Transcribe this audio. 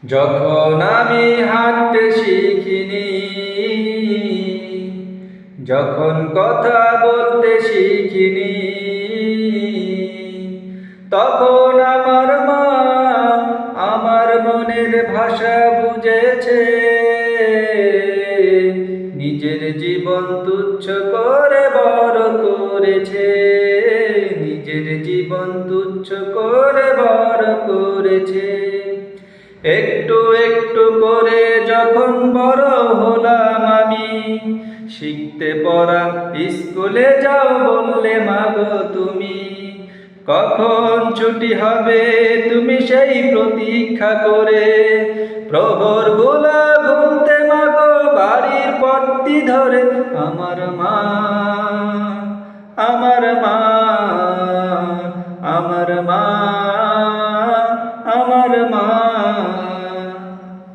যখন আমি হাঁটতে শিখিনি, যখন কথা বলতে শিখিনি, তখন আমার মা আমার মনের ভাষা বুঝেছে। নিজের জীবন তুচ্ছ করে বড় করেছে, নিজের জীবন তুচ্ছ করে বড় করেছে। একটু একটু করে যখন বড় হলাম আমি, শিখতে পড়া স্কুলে যাও বললে মাগো তুমি। কখন ছুটি হবে তুমি সেই প্রতীক্ষা করে, প্রহর গুলা গুনতে মাগো বাড়ির পথটি ধরে। আমার মা, আমার মা, আমার মা।